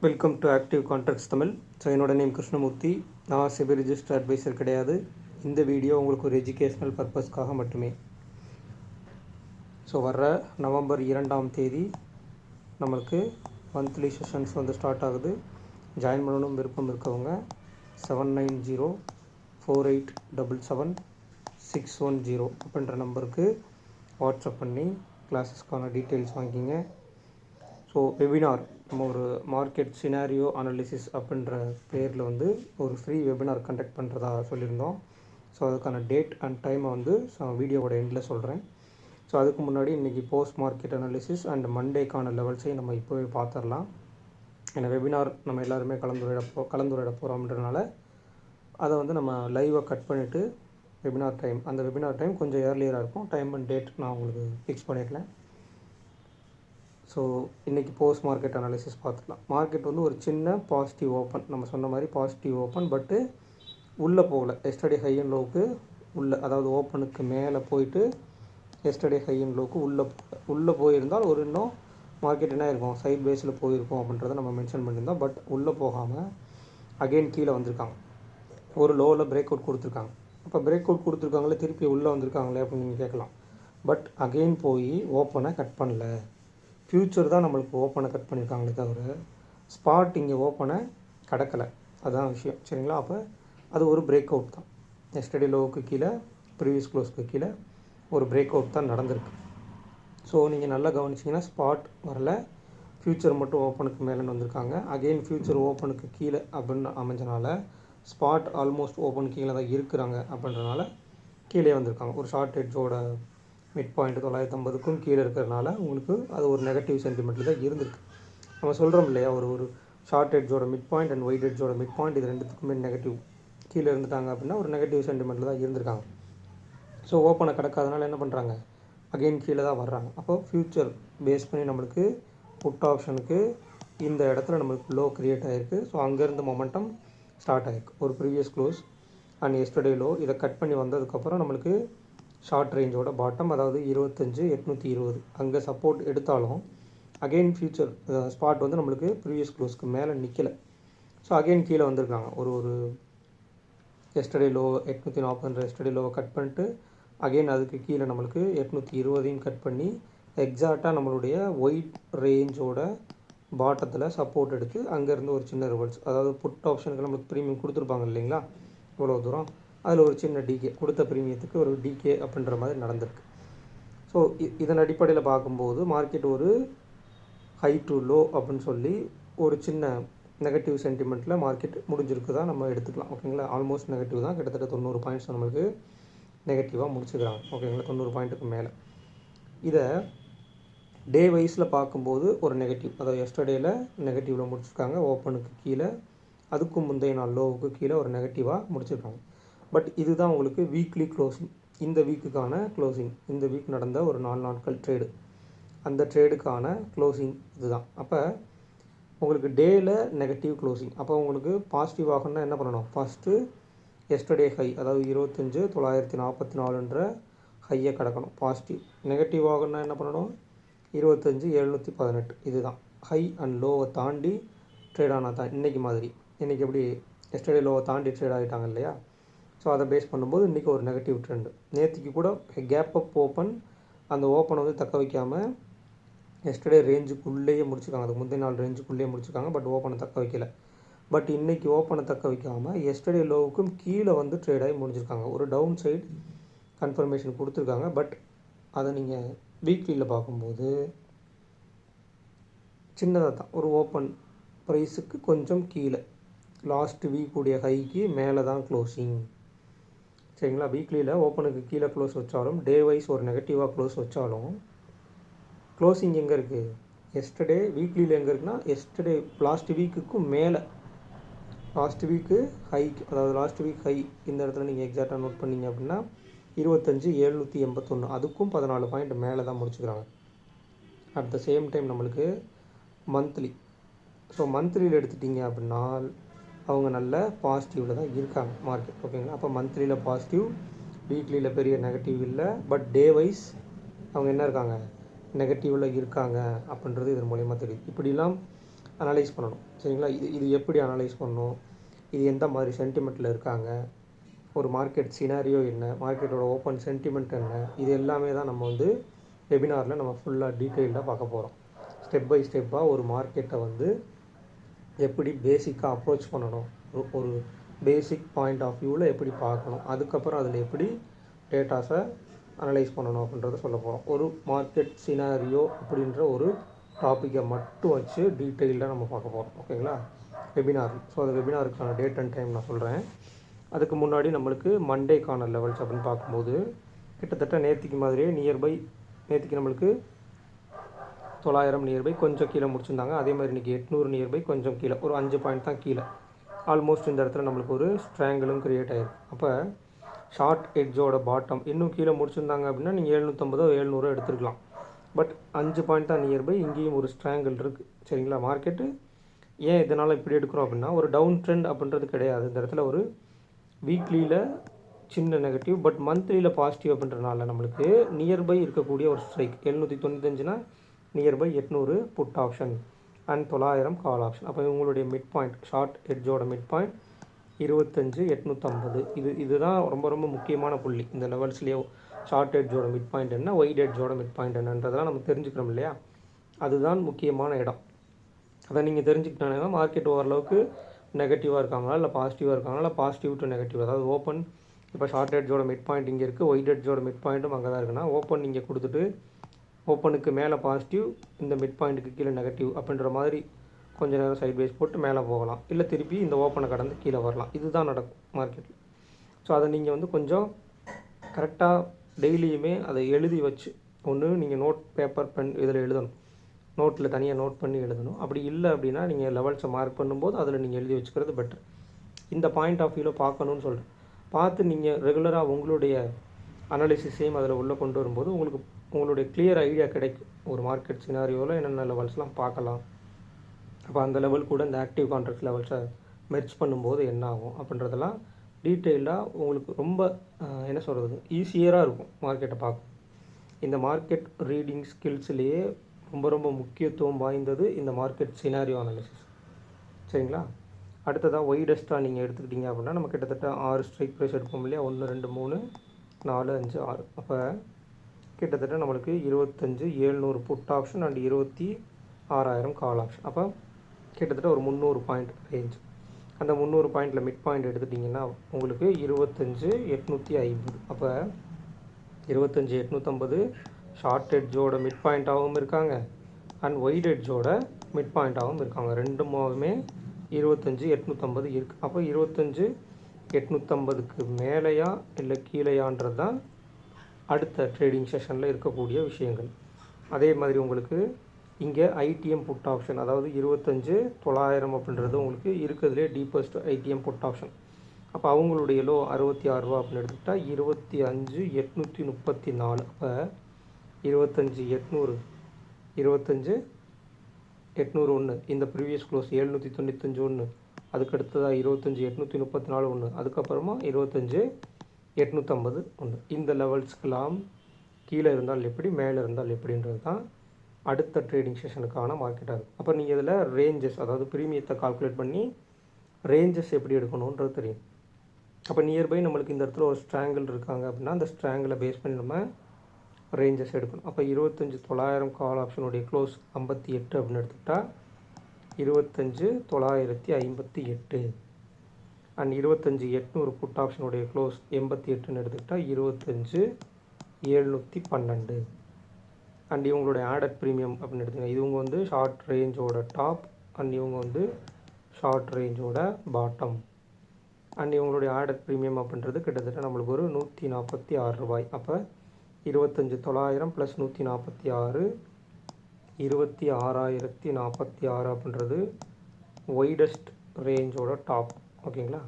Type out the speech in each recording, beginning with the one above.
Welcome to active contracts Tamil. So என்னோட name Krishnamurthy. நான் civil register advisor கிடையாது. இந்த வீடியோ உங்களுக்கு ஒரு எஜுகேஷ்னல் பர்பஸ்க்காக மட்டுமே. ஸோ வர்ற நவம்பர் 2ஆம் தேதி நம்மளுக்கு மந்த்லி செஷன்ஸ் வந்து ஸ்டார்ட் ஆகுது. ஜாயின் பண்ணணும் விருப்பம் இருக்கவங்க 7904877610 அப்படின்ற நம்பருக்கு வாட்ஸ்அப் பண்ணி கிளாஸஸ்க்கான டீட்டெயில்ஸ் வாங்கிக்கிங்க. ஸோ வெபினார் நம்ம ஒரு மார்க்கெட் சினாரியோ அனாலிசிஸ் அப்படின்ற பேரில் வந்து ஒரு ஃப்ரீ வெபினார் கண்டக்ட் பண்ணுறதா சொல்லியிருந்தோம். ஸோ அதுக்கான டேட் அண்ட் டைமை வந்து வீடியோவோட எண்டில் சொல்கிறேன். ஸோ அதுக்கு முன்னாடி இன்றைக்கி போஸ்ட் மார்க்கெட் அனாலிசிஸ் அண்ட் மண்டேக்கான லெவல்ஸையும் நம்ம இப்போவே பார்த்துடலாம். ஏன்னா வெபினார் நம்ம எல்லாருமே கலந்துரையிட போகிறோம்ன்றனால அதை வந்து நம்ம லைவாக கட் பண்ணிவிட்டு அந்த வெபினார் டைம் கொஞ்சம் ஏர்லியராக இருக்கும். டைம் அண்ட் டேட் நான் உங்களுக்கு ஃபிக்ஸ் பண்ணியிருக்கேன். ஸோ இன்றைக்கி போஸ்ட் மார்க்கெட் அனாலிசிஸ் பார்த்துக்கலாம். மார்க்கெட் வந்து ஒரு சின்ன பாசிட்டிவ் ஓப்பன், நம்ம சொன்ன மாதிரி பாசிட்டிவ் ஓப்பன், பட்டு உள்ளே போகலை. எஸ்டர்டே ஹை அண்ட் லோவுக்கு உள்ளே, அதாவது ஓப்பனுக்கு மேலே போயிட்டு எஸ்டர்டே ஹை அண்ட் லோவுக்கு உள்ளே போயிருந்தால் ஒரு இன்னும் மார்க்கெட் என்ன இருக்கும், சைட் பேஸில் போயிருக்கும் அப்படின்றத நம்ம மென்ஷன் பண்ணியிருந்தோம். பட் உள்ளே போகாமல் அகெயின் கீழே வந்திருக்காங்க. ஒரு லோவில் பிரேக் அவுட் கொடுத்துருக்காங்க. அப்போ பிரேக் அவுட் கொடுத்துருக்காங்களே, திருப்பி உள்ளே வந்திருக்காங்களே அப்படின்னு நீங்கள் கேட்கலாம். பட் அகெயின் போய் ஓப்பனை கட் பண்ணல. ஃப்யூச்சர் தான் நம்மளுக்கு ஓப்பனை கட் பண்ணியிருக்காங்களே தவிர ஸ்பாட் இங்கே ஓப்பனை கடக்கலை. அதுதான் விஷயம், சரிங்களா? அப்போ அது ஒரு பிரேக் அவுட் தான். எஸ்டர்டே லோவுக்கு கீழே, ப்ரீவியஸ் க்ளோஸ்க்கு கீழே ஒரு பிரேக் அவுட் தான் நடந்திருக்கு. ஸோ நீங்கள் நல்லா கவனிச்சிங்கன்னா ஸ்பாட் வரல, ஃப்யூச்சர் மட்டும் ஓப்பனுக்கு மேலேன்னு வந்திருக்காங்க. அகெயின் ஃப்யூச்சர் ஓப்பனுக்கு கீழே அப்படின்னு அமைஞ்சனால ஸ்பாட் ஆல்மோஸ்ட் ஓப்பன் கீழே தான் இருக்கிறாங்க. அப்படின்றனால கீழே வந்திருக்காங்க. ஒரு ஷார்ட் ஹெட்ஜோட மிட் பாயிண்ட் 950க்கும் கீழே இருக்கிறதுனால உங்களுக்கு அது ஒரு நெகட்டிவ் சென்டிமெண்ட்டில் தான் இருந்திருக்கு. நம்ம சொல்கிறோம் இல்லையா, ஒரு ஷார்ட் ஹெட்ஜோட மிட் பாயிண்ட் அண்ட் ஒயிட் ஹெட்ஜோட மிட் பாயிண்ட் இது ரெண்டுத்துக்குமே நெகட்டிவ் கீழே இருந்துட்டாங்க அப்படின்னா ஒரு நெகட்டிவ் சென்டிமெண்ட்டில் தான் இருந்திருக்காங்க. ஸோ ஓப்பனை கிடக்காதனால என்ன பண்ணுறாங்க, அகெயின் கீழே தான் வர்றாங்க. அப்போ ஃப்யூச்சர் பேஸ் பண்ணி நம்மளுக்கு புட் ஆப்ஷனுக்கு இந்த இடத்துல நம்மளுக்கு லோ க்ரியேட் ஆகிருக்கு. ஸோ அங்கேருந்து மொமெண்டம் ஸ்டார்ட் ஆகிருக்கு. ஒரு previous close and yesterday low இதை கட் பண்ணி வந்ததுக்கப்புறம் நம்மளுக்கு ஷார்ட் ரேஞ்சோட பாட்டம், அதாவது 25,820 அங்கே சப்போர்ட் எடுத்தாலும் அகெயின் ஃப்யூச்சர் ஸ்பாட் வந்து நம்மளுக்கு ப்ரீவியஸ் க்ளோஸ்க்கு மேலே நிற்கலை. ஸோ அகெயின் கீழே வந்திருக்காங்க. ஒரு எஸ்டர்டே லோ 840 எஸ்டர்டே லோவை கட் பண்ணிட்டு அகெயின் அதுக்கு கீழே நம்மளுக்கு 820 கட் பண்ணி எக்ஸாக்டாக நம்மளுடைய ஒயிட் ரேஞ்சோட பாட்டத்தில் சப்போர்ட் எடுத்து அங்கேருந்து ஒரு சின்ன ரிவர்ஸ், அதாவது புட் ஆப்ஷனுக்கு நம்மளுக்கு ப்ரீமியம் கொடுத்துருப்பாங்க இல்லைங்களா இவ்வளோ தூரம், அதில் ஒரு சின்ன டிகே, கொடுத்த ப்ரீமியத்துக்கு ஒரு டிகே அப்படின்ற மாதிரி நடந்திருக்கு. ஸோ இதன் அடிப்படையில் பார்க்கும்போது மார்க்கெட் ஒரு ஹை டு லோ அப்படின்னு சொல்லி ஒரு சின்ன நெகட்டிவ் சென்டிமெண்ட்டில் மார்க்கெட் முடிஞ்சிருக்கு தான் நம்ம எடுத்துக்கலாம். ஓகேங்களா? ஆல்மோஸ்ட் நெகட்டிவ் தான். கிட்டத்தட்ட 90 பாயிண்ட்ஸ் நம்மளுக்கு நெகட்டிவாக முடிச்சுக்கிறாங்க. ஓகேங்களா? 90 பாயிண்ட்டுக்கு மேலே. இதை டே வைஸில் பார்க்கும்போது ஒரு நெகட்டிவ், அதாவது எஸ்டர்டேயில் நெகட்டிவில் முடிச்சிருக்காங்க. ஓப்பனுக்கு கீழே, அதுக்கும் முந்தைய நாள் லோவுக்கு கீழே ஒரு நெகட்டிவாக முடிச்சிருக்காங்க. பட் இதுதான் உங்களுக்கு வீக்லி க்ளோசிங், இந்த வீக்குக்கான க்ளோசிங், இந்த வீக் நடந்த ஒரு 4 நாட்கள் ட்ரேடு, அந்த ட்ரேடுக்கான க்ளோசிங் இதுதான். அப்போ உங்களுக்கு டேயில் நெகட்டிவ் க்ளோசிங். அப்போ உங்களுக்கு பாசிட்டிவ் ஆகணும்னா என்ன பண்ணணும், ஃபஸ்ட்டு எஸ்டர்டே ஹை, அதாவது 25,944ன்ற ஹையை கிடக்கணும் பாசிட்டிவ். நெகட்டிவ் ஆகணும்னா என்ன பண்ணணும், 25,718. இதுதான் ஹை அண்ட் லோவை தாண்டி ட்ரேட் ஆனால் தான் இன்றைக்கி மாதிரி. இன்றைக்கி எப்படி எஸ்டர்டே லோவை தாண்டி ட்ரேட் ஆகிட்டாங்க இல்லையா? ஸோ அதை பேஸ் பண்ணும்போது இன்றைக்கி ஒரு நெகட்டிவ் ட்ரெண்டு. நேற்றுக்கு கூட கேப் அப் ஓப்பன், அந்த ஓப்பனை வந்து தக்க வைக்காமல் எஸ்டர்டே ரேஞ்சுக்குள்ளேயே முடிச்சுருக்காங்க. அதுக்கு முந்தைய நாள் ரேஞ்சுக்குள்ளேயே முடிச்சுருக்காங்க. பட் ஓப்பனை தக்க வைக்கல. பட் இன்றைக்கி ஓப்பனை தக்க வைக்காமல் எஸ்டர்டே லோவுக்கும் கீழே வந்து ட்ரேடாகி முடிஞ்சிருக்காங்க. ஒரு டவுன் சைடு கன்ஃபர்மேஷன் கொடுத்துருக்காங்க. பட் அதை நீங்கள் வீக்லியில் பார்க்கும்போது சின்னதாக தான், ஒரு ஓப்பன் ப்ரைஸுக்கு கொஞ்சம் கீழே, லாஸ்ட் வீக்குடைய ஹைக்கு மேலே தான் க்ளோசிங், சரிங்களா? வீக்லியில் ஓப்பனுக்கு கீழே க்ளோஸ் வச்சாலும், டே வைஸ் ஒரு நெகட்டிவாக க்ளோஸ் வச்சாலும் க்ளோசிங் எங்கே இருக்குது, எஸ்டர்டே வீக்லியில் எங்கே இருக்குன்னா எஸ்டர்டே லாஸ்ட் வீக்குக்கும் மேலே, லாஸ்ட் வீக்கு ஹைக்கு, அதாவது லாஸ்ட் வீக் ஹை இந்த இடத்துல நீங்கள் எக்ஸாக்டாக நோட் பண்ணிங்க அப்படின்னா 25,781, அதுக்கும் 14 பாயிண்ட் மேலே தான் முடிச்சுக்கிறாங்க. அட் த சேம் டைம் நம்மளுக்கு மந்த்லி, ஸோ மந்த்லியில் எடுத்துட்டிங்க அப்படின்னா அவங்க நல்ல பாசிட்டிவில் தான் இருக்காங்க மார்க்கெட். ஓகேங்களா? அப்போ மந்த்லியில் பாசிட்டிவ், வீக்லியில் பெரிய நெகட்டிவ் இல்லை. பட் டே வைஸ் அவங்க என்ன இருக்காங்க, நெகட்டிவில் இருக்காங்க அப்படின்றது இதன் மூலயமா தெரியுது. இப்படிலாம் அனலைஸ் பண்ணணும். சரிங்களா? இது எப்படி அனலைஸ் பண்ணணும், இது எந்த மாதிரி சென்டிமெண்ட்டில் இருக்காங்க, ஒரு மார்க்கெட் சினாரியோ என்ன, மார்க்கெட்டோட ஓப்பன் சென்டிமெண்ட் என்ன, இது எல்லாமே தான் நம்ம வந்து வெபினாரில் நம்ம ஃபுல்லாக டீட்டெயில்டாக பார்க்க போகிறோம். ஸ்டெப் பை ஸ்டெப்பாக ஒரு மார்க்கெட்டை வந்து எப்படி பேசிக்காக அப்ரோச் பண்ணணும், ஒரு பேசிக் பாயிண்ட் ஆஃப் வியூவில் எப்படி பார்க்கணும், அதுக்கப்புறம் அதில் எப்படி டேட்டாஸை அனலைஸ் பண்ணணும் அப்படின்றத சொல்ல போகிறோம். ஒரு மார்க்கெட் சினாரியோ அப்படின்ற ஒரு டாப்பிக்கை மட்டும் வச்சு டீட்டெயில்டாக நம்ம பார்க்க போகிறோம். ஓகேங்களா? வெபினார். ஸோ அந்த வெபினாருக்கான டேட் அண்ட் டைம் நான் சொல்கிறேன். அதுக்கு முன்னாடி நம்மளுக்கு மண்டேக்கான லெவல்ஸ் அப்படின்னு பார்க்கும்போது கிட்டத்தட்ட நேற்றுக்கு மாதிரியே நியர்பை, நேற்றுக்கு நம்மளுக்கு 900 நியர்பை கொஞ்சம் கீழே முடிச்சிருந்தாங்க. அதே மாதிரி இன்றைக்கி 800 நியர்பை கொஞ்சம் கீழே, ஒரு 5 பாயிண்ட் தான் கீழே. ஆல்மோஸ்ட் இந்த இடத்துல நம்மளுக்கு ஒரு ஸ்ட்ராங்கிளும் க்ரியேட் ஆகிருக்கு. அப்போ ஷார்ட் எட்ஜோட பாட்டம் இன்னும் கீழே முடிச்சிருந்தாங்க அப்படின்னா நீங்கள் 750 700 எடுத்துருக்கலாம். பட் 5 பாயிண்ட் தான் நியர்பை, இங்கேயும் ஒரு ஸ்ட்ராங்கிள் இருக்குது. சரிங்களா? மார்க்கெட்டு ஏன் இதனால் இப்படி எடுக்கிறோம் அப்படின்னா, ஒரு டவுன் ட்ரெண்ட் அப்படின்றது கிடையாது. இந்த இடத்துல ஒரு வீக்லியில் சின்ன நெகட்டிவ், பட் மந்த்லியில் பாசிட்டிவ் அப்படின்றனால நம்மளுக்கு நியர்பை இருக்கக்கூடிய ஒரு ஸ்ட்ரைக் 795னா nearby 800 put option and 900 call option. அப்போ உங்களுடைய மிட் பாயிண்ட், ஷார்ட் எட்ஜோட மிட் பாயிண்ட் 25,850. இதுதான் ரொம்ப ரொம்ப முக்கியமான புள்ளி இந்த லெவல்ஸ்லேயே. ஷார்ட் எட்ஜோட மிட் பாயிண்ட் என்ன, ஒயிட் எட்ஜோட மிட் பாயிண்ட் என்னன்றதெல்லாம் நம்ம தெரிஞ்சுக்கிறோம் இல்லையா? அதுதான் முக்கியமான இடம். அதை நீங்கள் தெரிஞ்சுக்கிட்டோன்னா மார்க்கெட் ஓரளவுக்கு நெகட்டிவாக இருக்காங்களா இல்லை பாசிட்டிவாக இருக்காங்களா, இல்லை பாசிட்டிவ் டு நெகட்டிவ். அதாவது ஓப்பன் இப்போ ஷார்ட் எட்ஜோட மிட் பாயிண்ட் இங்கே இருக்குது, ஒயிட் எட்ஜோட மிட் பாயிண்ட்டும் அங்கே தான் இருக்குன்னா, ஓப்பன் இங்கே கொடுத்துட்டு ஓப்பனுக்கு மேலே பாசிட்டிவ், இந்த மிட் பாயிண்ட்டுக்கு கீழே நெகட்டிவ் அப்படின்ற மாதிரி கொஞ்சம் நேரம் சைட் வைஸ் போட்டு மேலே போகலாம், இல்லை திருப்பி இந்த ஓப்பனை கடந்து கீழே வரலாம். இதுதான் நடக்கும் மார்க்கெட்டில். ஸோ அதை நீங்கள் வந்து கொஞ்சம் கரெக்டாக டெய்லியுமே அதை எழுதி வச்சு, ஒன்று நீங்கள் நோட் பேப்பர் பென் இதில் எழுதணும், நோட்டில் தனியாக நோட் பண்ணி எழுதணும். அப்படி இல்லை அப்படின்னா நீங்கள் லெவல்ஸை மார்க் பண்ணும்போது அதில் நீங்கள் எழுதி வச்சுக்கிறது பெட்டர். இந்த பாயிண்ட் ஆஃப் வியூவில் பார்க்கணுன்னு சொல்கிறேன். பார்த்து நீங்கள் ரெகுலராக உங்களுடைய அனாலிசிஸையும் அதில் உள்ளே கொண்டு வரும்போது உங்களுடைய கிளியர் ஐடியா கிடைக்கும். ஒரு மார்க்கெட் சினாரியோவில் என்னென்ன லெவல்ஸ்லாம் பார்க்கலாம், அப்போ அந்த லெவல் கூட இந்த ஆக்டிவ் கான்ட்ராக்ட் லெவல்ஸை மெர்ஜ் பண்ணும்போது என்ன ஆகும் அப்படின்றதெல்லாம் டீட்டெயில்டாக உங்களுக்கு ரொம்ப என்ன சொல்கிறது, ஈஸியராக இருக்கும் மார்க்கெட்டை பார்க்கும். இந்த மார்க்கெட் ரீடிங் ஸ்கில்ஸ்லேயே ரொம்ப ரொம்ப முக்கியத்துவம் வாய்ந்தது இந்த மார்க்கெட் சினாரியோ அனாலிசிஸ். சரிங்களா? அடுத்ததாக ஒய்டஸ்ட்டாக நீங்கள் எடுத்துக்கிட்டீங்க அப்படின்னா நம்ம கிட்டத்தட்ட 6 ஸ்ட்ரைக் ப்ரைஸ் எடுப்போம் இல்லையா, 1 2 3 4 5 6. அப்போ கிட்டத்தட்ட நம்மளுக்கு 25,700 put option and 26,000 call option. அப்போ கிட்டத்தட்ட ஒரு 300 பாயிண்ட் ரேஞ்ச். அந்த 300 பாயிண்டில் மிட் பாயிண்ட் எடுத்துட்டிங்கன்னா உங்களுக்கு 25,850. அப்போ 25,850 ஷார்ட் எட்ஜோட மிட் பாயிண்ட்டாகவும் இருக்காங்க அண்ட் ஒயிட் எட்ஜோட மிட் பாயிண்ட்டாகவும் இருக்காங்க. ரெண்டுமே 25,850 இருக்குது. அப்போ 25,850க்கு மேலேயா இல்லை கீழேயான்றது தான் அடுத்த ட்ரேடிங் செஷனில் இருக்கக்கூடிய விஷயங்கள். அதே மாதிரி உங்களுக்கு இங்கே ஐடிஎம் புட் ஆப்ஷன், அதாவது 25,900 அப்படின்றது உங்களுக்கு இருக்கிறதுலே டீப்பஸ்ட் ஐடிஎம் புட் ஆப்ஷன். அப்போ அவங்களுடைய லோ 66 ரூபா அப்படின்னு எடுத்துக்கிட்டால் 25,834. அப்போ 25,800 25,801 இந்த ப்ரீவியஸ் க்ளோஸ் 795 ஒன்று, அதுக்கு அடுத்ததாக 25,834 ஒன்று, அதுக்கப்புறமா 25,850 ஒன்று. இந்த லெவல்ஸ்க்கெல்லாம் கீழே இருந்தால் எப்படி, மேலே இருந்தால் எப்படின்றது தான் அடுத்த ட்ரேடிங் செஷனுக்கான மார்க்கெட்டாக இருக்கும். அப்போ நீங்கள் இதில் ரேஞ்சஸ், அதாவது ப்ரீமியத்தை கால்குலேட் பண்ணி ரேஞ்சஸ் எப்படி எடுக்கணுன்றது தெரியும். அப்போ நியர்பை நம்மளுக்கு இந்த இடத்துல ஒரு ஸ்ட்ராங்கிள் இருக்காங்க அப்படின்னா அந்த ஸ்ட்ராங்கிளை பேஸ் பண்ணி நம்ம ரேஞ்சஸ் எடுக்கணும். அப்போ 25,900 கால் ஆப்ஷனுடைய க்ளோஸ் 58 அப்படின்னு எடுத்துக்கிட்டால் 25,958 அண்ட் 25,800 புட் ஆப்ஷனுடைய க்ளோஸ் 88ன்னு எடுத்துக்கிட்டால் 25,712 அண்ட் இவங்களுடைய ஆடட் ப்ரீமியம் அப்படின்னு எடுத்துக்கிட்டால் இவங்க வந்து ஷார்ட் ரேஞ்சோட டாப் அண்ட் இவங்க வந்து ஷார்ட் ரேஞ்சோட பாட்டம் அண்ட் இவங்களுடைய ஆடட் ப்ரீமியம் அப்படின்றது கிட்டத்தட்ட நம்மளுக்கு ஒரு 146 ரூபாய். அப்போ 25,900 ப்ளஸ் 146 26,046 அப்படின்றது ஒய்டஸ்ட் ரேஞ்சோட டாப். ஓகேங்களா?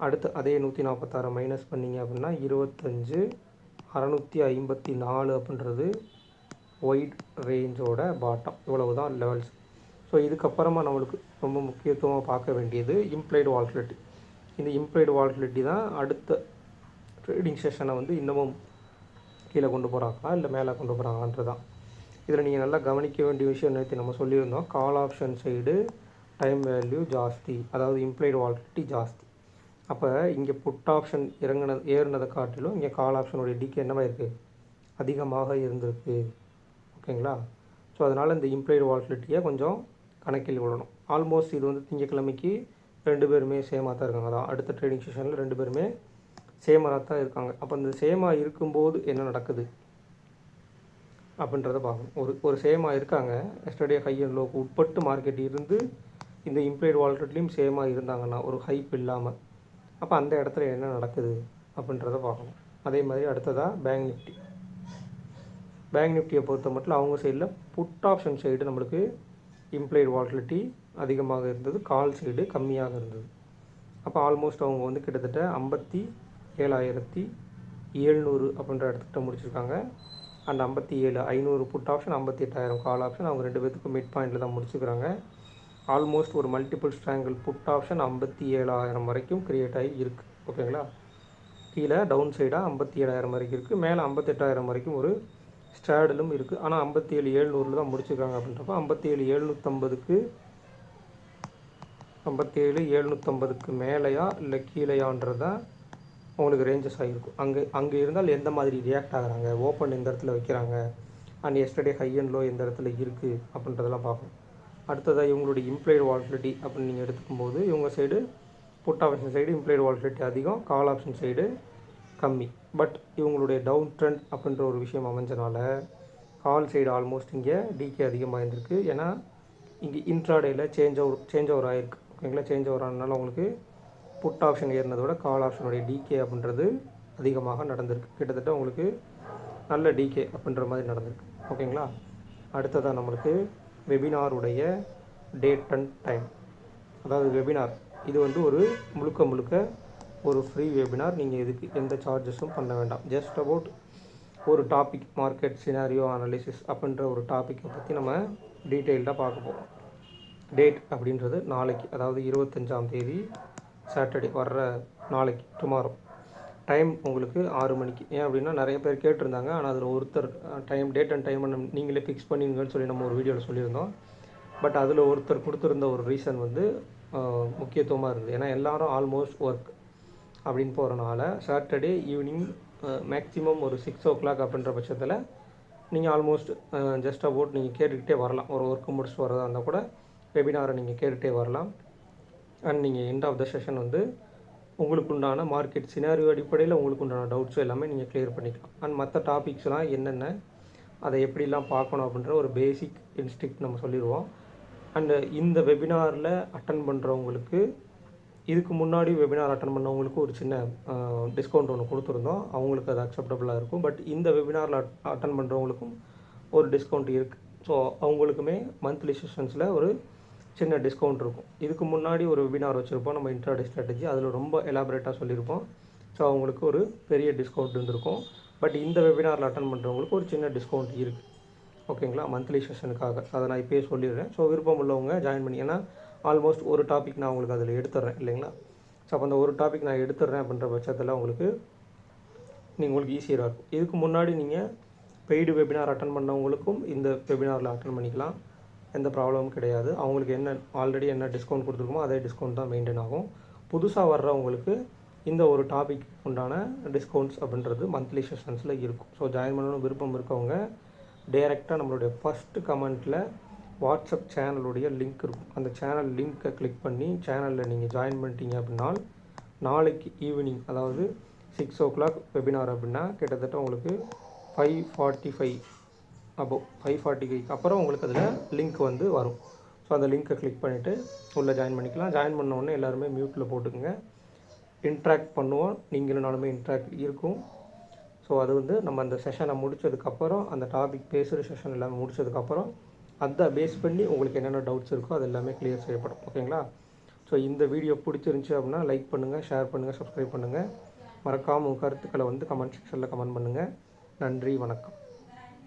அடுத்து அதே 146 மைனஸ் பண்ணிங்க அப்படின்னா 25,654 அப்படின்றது ஒயிட் ரேஞ்சோட பாட்டம். இவ்வளவு தான் லெவல்ஸ். ஸோ இதுக்கப்புறமா நம்மளுக்கு ரொம்ப முக்கியத்துவமாக பார்க்க வேண்டியது இம்ப்ளைடு வால்டிலிட்டி. இந்த இம்ப்ளைடு வால்டிலிட்டி தான் அடுத்த ட்ரேடிங் செஷனை வந்து இன்னமும் கீழே கொண்டு போகிறாங்களா இல்லை மேலே கொண்டு போகிறாங்களான்றது தான். இதில் நீங்கள் நல்லா கவனிக்க வேண்டிய விஷயம் நேற்று நம்ம சொல்லியிருந்தோம். கால் ஆப்ஷன் சைடு டைம் வேல்யூ ஜாஸ்தி, அதாவது இம்ப்ளைடு வாலட்டிலிட்டி ஜாஸ்தி. அப்போ இங்கே புட் ஆப்ஷன் ஏறினதை காட்டிலும் இங்கே கால் ஆப்ஷனுடைய டிகே என்னவா இருக்குது, அதிகமாக இருந்திருக்கு. ஓகேங்களா? ஸோ அதனால் இந்த இம்ப்ளைடு வாலட்டிலிட்டியை கொஞ்சம் கணக்கில் விடணும். ஆல்மோஸ்ட் இது வந்து திங்கக்கிழமைக்கு 2 பேருமே சேமாக தான் இருக்காங்க. அதான் அடுத்த ட்ரேடிங் செஷனில் 2 பேருமே சேமராக தான் இருக்காங்க. அப்போ இந்த சேமாக இருக்கும்போது என்ன நடக்குது அப்படின்றத பார்க்கணும். ஒரு சேமாக இருக்காங்க, எஸ்டர்டே ஹை அண்ட் லோக்கு உட்பட்டு மார்க்கெட் இருந்து இந்த இம்ப்ளைடு வாலட்டிலிட்டியும் சேமாக இருந்தாங்கன்னா, ஒரு ஹைப் இல்லாமல், அப்போ அந்த இடத்துல என்ன நடக்குது அப்படின்றத பார்க்கணும். அதே மாதிரி அடுத்ததாக பேங்க் நிஃப்டியை பொறுத்த மட்டும் அவங்க சைடில் புட் ஆப்ஷன் சைடு நம்மளுக்கு இம்ப்ளைடு வாலட்டிலிட்டி அதிகமாக இருந்தது, கால் சைடு கம்மியாக இருந்தது. அப்போ ஆல்மோஸ்ட் அவங்க வந்து கிட்டத்தட்ட 57,700 அப்படின்ற இடத்துக்கிட்ட முடிச்சிருக்காங்க. And 57,500 put option, 58,000 call option, அவங்க 2 பேத்துக்கும் மிட் பாயிண்டில் தான் முடிச்சுக்கிறாங்க. ஆல்மோஸ்ட் ஒரு மல்டிபிள் ஸ்ட்ராங்கிள் புட் ஆப்ஷன் 57,000 வரைக்கும் க்ரியேட் ஆகி இருக்குது. ஓகேங்களா? கீழே டவுன் சைடாக 57,000 வரைக்கும் இருக்குது, மேலே 58,000 வரைக்கும் ஒரு ஸ்டாடிலும் இருக்குது. ஆனால் 57,700 தான் முடிச்சுருக்காங்க. அப்படின்றப்ப 57,750க்கு மேலேயா இல்லை கீழேயான்றதான் உங்களுக்கு ரேஞ்சஸ் ஆகிருக்கும். அங்கே இருந்தால் எந்த மாதிரி ரியாக்ட் ஆகுறாங்க, ஓப்பன் எந்த இடத்துல வைக்கிறாங்க, and yesterday high and low எந்த இடத்துல இருக்குது அப்படின்றதெல்லாம் பார்க்கணும். அடுத்ததாக இவங்களுடைய இம்ப்ளைடு வாலட்டிலிட்டி அப்படின்னு நீங்கள் எடுத்துக்கும்போது இவங்க side put option side implied volatility அதிகம், கால் ஆப்ஷன் சைடு கம்மி. பட் இவங்களுடைய டவுன் ட்ரெண்ட் அப்படின்ற ஒரு விஷயம் அமைஞ்சனால கால் சைடு ஆல்மோஸ்ட் இங்கே டிகே அதிகமாக இருந்திருக்கு. ஏன்னா இங்கே இன்ட்ராடேயில் சேஞ்ச் ஓவர் ஆகிருக்கு. ஓகேங்களா? சேஞ்ச் ஓவர் ஆனதுனால உங்களுக்கு புட் ஆப்ஷன் ஏறினதோட கால் ஆப்ஷனுடைய டிகே அப்படின்றது அதிகமாக நடந்திருக்கு. கிட்டத்தட்ட உங்களுக்கு நல்ல டிகே அப்படின்ற மாதிரி நடந்திருக்கு. ஓகேங்களா? அடுத்ததாக நம்மளுக்கு வெபினாருடைய டேட் அண்ட் டைம். அதாவது வெபினார் இது வந்து ஒரு முழுக்க ஒரு ஃப்ரீ வெபினார். நீங்கள் இதுக்கு எந்த சார்ஜஸும் பண்ண வேண்டாம். ஜஸ்ட் அபவுட் ஒரு டாபிக், மார்க்கெட் சினாரியோ அனாலிசிஸ் அப்படின்ற ஒரு டாப்பிக்கை பற்றி நம்ம டீட்டெயில்டாக பார்க்க போகிறோம். டேட் அப்படின்றது நாளைக்கு, அதாவது 25ஆம் தேதி சாட்டர்டே வர்ற நாளைக்கு, டுமாரோ. டைம் உங்களுக்கு 6 மணிக்கு. ஏன் அப்படின்னா நிறைய பேர் கேட்டிருந்தாங்க, ஆனால் அதில் ஒருத்தர் டேட் அண்ட் டைம் நீங்களே ஃபிக்ஸ் பண்ணிங்கன்னு சொல்லி நம்ம ஒரு வீடியோவில் சொல்லியிருந்தோம். பட் அதில் ஒருத்தர் கொடுத்துருந்த ஒரு ரீசன் வந்து முக்கியத்துவமாக இருந்தது. ஏன்னா எல்லோரும் ஆல்மோஸ்ட் ஒர்க் அப்படின்னு போகிறனால சாட்டர்டே ஈவினிங் மேக்ஸிமம் ஒரு 6 o'clock அப்படின்ற பட்சத்தில் நீங்கள் ஆல்மோஸ்ட் ஜஸ்ட் அபவுட் நீங்கள் கேட்டுக்கிட்டே வரலாம். ஒரு ஒர்க்கு முடிச்சுட்டு வரதா இருந்தால் கூட வெபினாரை நீங்கள் கேட்டுகிட்டே வரலாம். அண்ட் நீங்கள் எண்ட் ஆஃப் த செஷன் வந்து உங்களுக்கு உண்டான மார்க்கெட் சினாரியோ அடிப்படையில் உங்களுக்கு உண்டான டவுட்ஸ் எல்லாமே நீங்கள் கிளியர் பண்ணிக்கலாம். அண்ட் மற்ற டாபிக்ஸ்லாம் என்னென்ன, அதை எப்படிலாம் பார்க்கணும் அப்படின்ற ஒரு பேசிக் இன்ஸ்டிக்ட் நம்ம சொல்லிடுவோம். அண்டு இந்த வெபினாரில் அட்டன் பண்ணுறவங்களுக்கு, இதுக்கு முன்னாடி வெபினார் அட்டன் பண்ணவங்களுக்கு ஒரு சின்ன டிஸ்கவுண்ட் ஒன்று கொடுத்துருந்தோம். அவங்களுக்கு அது அக்செப்டபுளாக இருக்கும். பட் இந்த வெபினாரில் அட்டன் பண்ணுறவங்களுக்கும் ஒரு டிஸ்கவுண்ட் இருக்குது. ஸோ அவங்களுக்குமே மந்த்லி செஷன்ஸில் ஒரு சின்ன டிஸ்கவுண்ட் இருக்கும். இதுக்கு முன்னாடி ஒரு வெபினார் வச்சுருப்போம் நம்ம, இன்ட்ராடே ஸ்ட்ராட்டஜி, அதில் ரொம்ப எலாபரேட்டாக சொல்லியிருப்போம். ஸோ அவங்களுக்கு ஒரு பெரிய டிஸ்கவுண்ட் இருந்திருக்கும். பட் இந்த வெபினாரில் அட்டன் பண்ணுறவங்களுக்கு ஒரு சின்ன டிஸ்கவுண்ட் இருக்குது. ஓகேங்களா? மந்த்லி செஷனுக்காக அதை நான் இப்போயே சொல்லிடுறேன். ஸோ விருப்பம் உள்ளவங்க ஜாயின் பண்ணி, ஏன்னா ஆல்மோஸ்ட் ஒரு டாபிக் நான் உங்களுக்கு அதில் எடுத்துடுறேன் இல்லைங்களா? ஸோ அப்போ அந்த ஒரு டாபிக் நான் எடுத்துடுறேன் அப்படின்ற பட்சத்தில் உங்களுக்கு ஈஸியாக இருக்கும். இதுக்கு முன்னாடி நீங்கள் பெய்டு வெபினார் அட்டன் பண்ணவங்களுக்கும் இந்த வெபினாரில் அட்டன் பண்ணிக்கலாம், எந்த ப்ராப்ளமும் கிடையாது. அவங்களுக்கு ஆல்ரெடி என்ன டிஸ்கவுண்ட் கொடுத்துருக்கோமோ அதே டிஸ்கவுண்ட் தான் மெயின்டைன் ஆகும். புதுசாக வர்றவங்களுக்கு இந்த ஒரு டாபிக் உண்டான டிஸ்கவுண்ட்ஸ் அப்படின்றது மந்த்லி செஷன்ஸில் இருக்கும். ஸோ ஜாயின் பண்ணணும் விருப்பம் இருக்கவங்க டைரெக்டாக நம்மளுடைய ஃபஸ்ட்டு கமெண்ட்டில் வாட்ஸ்அப் சேனலுடைய லிங்க் இருக்கும். அந்த சேனல் லிங்க்கை கிளிக் பண்ணி சேனலில் நீங்கள் ஜாயின் பண்ணிட்டீங்க அப்படின்னா நாளைக்கு ஈவினிங், அதாவது 6 o'clock வெபினார் அப்படின்னா கிட்டத்தட்ட உங்களுக்கு 5:45 5:45க்கு அப்புறம் உங்களுக்கு அதில் லிங்க் வந்து வரும். ஸோ அந்த லிங்க்கை கிளிக் பண்ணிவிட்டு உள்ளே ஜாயின் பண்ணிக்கலாம். ஜாயின் பண்ணோடனே எல்லாருமே மியூட்டில் போட்டுக்குங்க. இன்ட்ராக்ட் பண்ணுவோம், நீங்களும் இன்ட்ராக்ட் இருக்கும். ஸோ அது வந்து நம்ம அந்த செஷனை முடித்ததுக்கப்புறம், அந்த டாபிக் பேசுகிற செஷன் எல்லாமே முடித்ததுக்கப்புறம் அதை பேஸ் பண்ணி உங்களுக்கு என்னென்ன டவுட்ஸ் இருக்கோ அது எல்லாமே கிளியர் செய்யப்படும். ஓகேங்களா? ஸோ இந்த வீடியோ பிடிச்சிருந்துச்சி அப்படின்னா லைக் பண்ணுங்கள், ஷேர் பண்ணுங்கள், சப்ஸ்கிரைப் பண்ணுங்கள். மறக்காமல் உங்கள் கருத்துக்களை வந்து கமெண்ட் செக்ஷனில் கமெண்ட் பண்ணுங்கள். நன்றி, வணக்கம்.